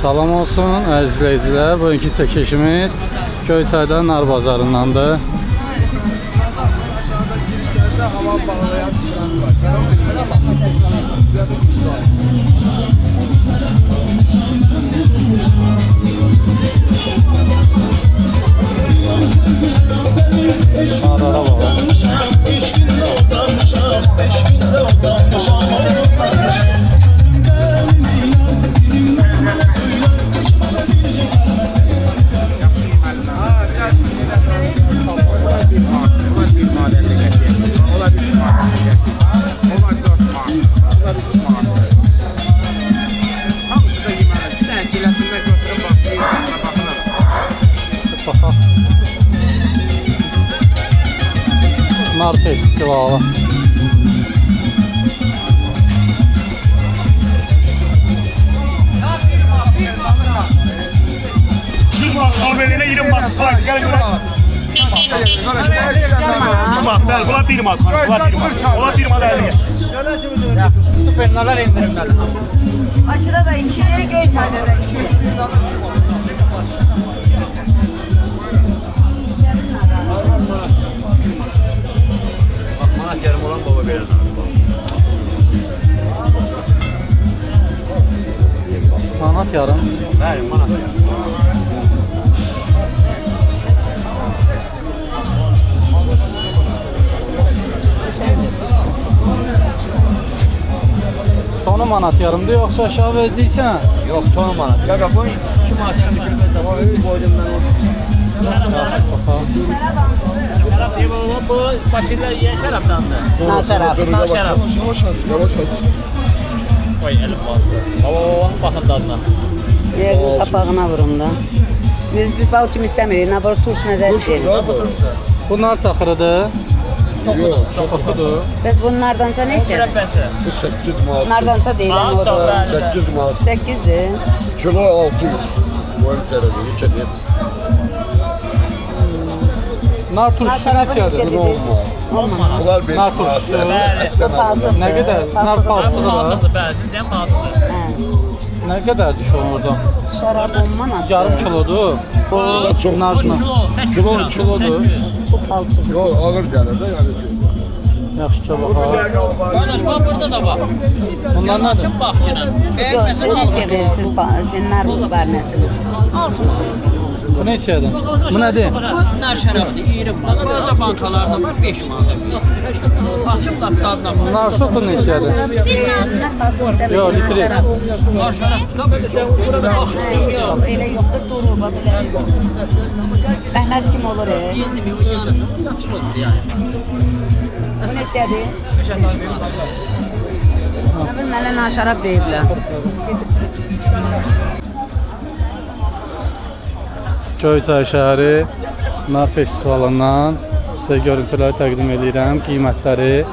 Salam olsun əziz izləyicilər. Bugünkü çəkilişimiz Göyçayda nar bazarındandır. Narlara bakalım. Nar festivalı. Haberine 20 bak. Gel buraya. Bunlar bir mat. Bunlar bir mat. Süpernalar indirimler. Bakıda da 2'ye, Göyçayda da 2'ye. Manat yarım olan baba biraz. Manat yarım. Verin manat yarım. Sonu manat yarımdır yoksa aşağı verəcəksən? Yok son manat. Kaka koy. 2 manat yarım kırmızı da var. Öyle koydum ben onu. Bakalım. Şarap değil bu Bakır'da yiyen şaraptandı. Nar şarap. Nar şarap. Yavaş at. Koy elim battı. Baba bakın tadına. Yerin kapağına vurun da. Biz bir bal kimi istemiyoruz. Nabır turş məzəsi verin. Bunlar çaxırıdır. Yok, Sokusudur. Biz bunlardanca ne içelim? Şarapesi. bu 8 manat. Bunlardanca değil ama o da. 8 manat. 8'dir. Kilo 600. Bu enteresan. Hiç edeyim. Nar Nar turşusu şarabı neçədir? neçədir? Olma. Bunlar 5 Nar manat. turşusu. Bu palçıqdır. Nə qədər? Nar Bu palçığı da. palçıqdır bəli, sizdən palçıqdır. Hə. Nə qədərdir ki orada? Şarap 10 manat. Yarım kilodur. Bu Çok. Narla. kilo 800 Kilo, lira. kilodur. 800. Bu palçıq. Yok ağır gelir de yani. Yaxşı ki baxaq. Qardaş bak burada da bak. Bunlar nədir? Açın bak yine. Yox, siz neçə verirsiniz nar barnəsini? Bu neçədir? Bu nədir? Bu nar şərabıdır 20 manat. Bazı bankalarda var 5 manat. Açın da dadına bak. Nar soku neçədir? Nar palçıq istemiyoruz. Yox, litri. Nar şərab. Da belə sən burada bak. Yox, elə yoxdur, durur, bax, belə. Bəhməz kim olur, Yendi mi o yanı? Yaxşı olur yani. Bu neçədir? Qəşəng bir Nə bilim, mənə nar şarab deyiblər. Göyçay şəhəri nar festivalından sizə görüntüləri təqdim edirəm. Qiymətləri,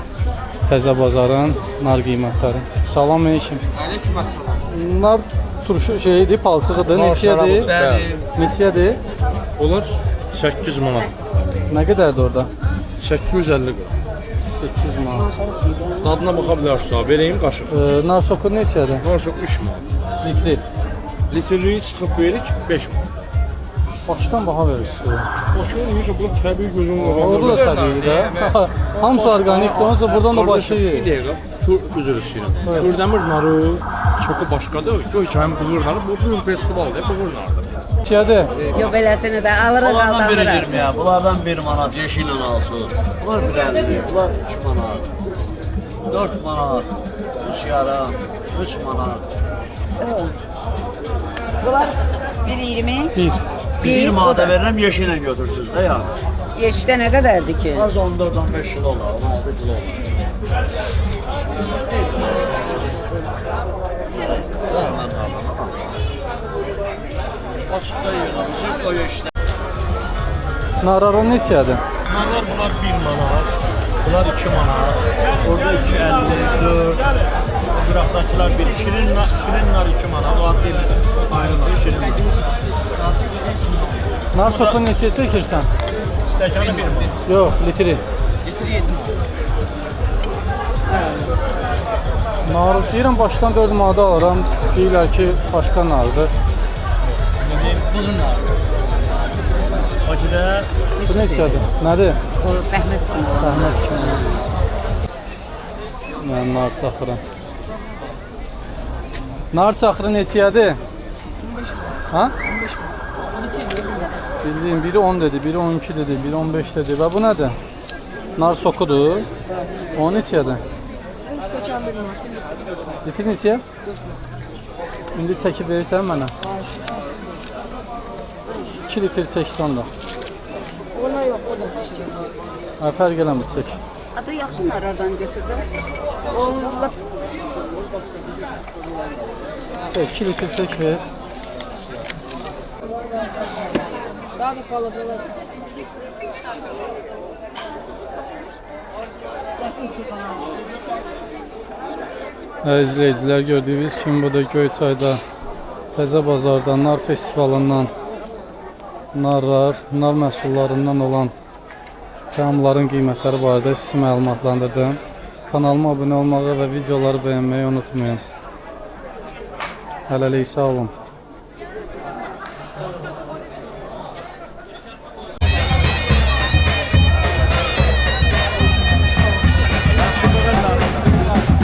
təzə bazarın nar qiymətləri. Salam aleyküm. Aleyküm assalam. Nar turşu şeydir, palçığıdır. Neçədir? Bəli. Neçədir? Olur 800 manat. Nə qədərdir orada? 850 800 manat. Dadına baxa bilərsən. Vereyim qaşıq. Nar soku neçədir? Qaşıq 3 manat. Litri. Litrliyi çıxıb veririk 5 manat. Başdan baha verirsiniz. Başqa neysə bu təbii gözün var. Orada da təbii də. Hamısı orqanikdir. Onsa buradan da başı Bir yeyir. dəqiqə. Üzr istəyirəm. Evet. Kürdəmir narı çoxu başqadır. Göyçayın bulur narı bu gün festivaldır. Bulur narıdır. Neçədir? Yox, beləsini də alırıq, Bunlardan biri aldandırır. 20 ya. Bunlardan 1 manat yeşille alsın. Bunlar 1.50. Bunlar 2 manat. 4 manat. 3 yarım. 3 manat. Bunlar 1.20. 1. 1 o manata da. veririm yeşille götürsünüz de ya. Yeşikdə nə qədərdir ki? Az 14-15 kilo olar. 16 kilo olar. Hemen alalım ama. Açıkta yığılmışız o yeşille. Narara neçədir? Narlar bunlar 1 manat. Bunlar 2 manat. Orada 2.50, 4. Qıraqdakılar 1. Şirin nar 2 manat. O ad deyil. Ayrı nar, şirin nar. Nar soku neçəyə çəkirsən? Stəkanı 1 manat. Yox, litri. Litri 7 manat. Nar deyirəm başdan 4 manata alıram. Deyirlər ki, başqa nardır. Bakıda Bu neçədir? Nədir? O bəhməz kimi. Bəhməz kimi. Mən nar çaxırı. Nar çaxırı neçədir? 15 mi? Ha? 15 mi? Bildiyim biri 10 dedi, biri 12 dedi, biri 15 dedi. Və bu nədir? Nar sokudur. O neçədir? Litir neçəyə? İndi çəkib verirsən mənə? 2 litr çəksən də. Ona yox, o da çəkir. Ha, fərq eləmir, çək. Acı yaxşı narlardan götürdüm. Onunla Çək, 2 litr çək ver. daha da balacalar. İzləyicilər, gördüyünüz kimi bu da Göyçayda Təzə Bazarda nar festivalından narlar, nar məhsullarından olan təamların qiymətləri barədə sizi məlumatlandırdım. Kanalıma abunə olmağı və videoları bəyənməyi unutmayın. Hələlik sağ olun.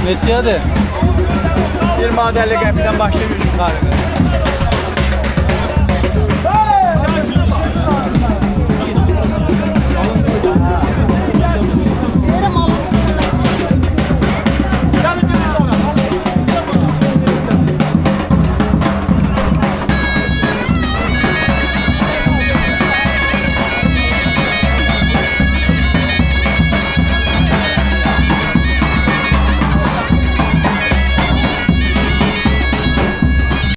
Neçədir? Bir madəlli qəpdən başlayır yuxarı.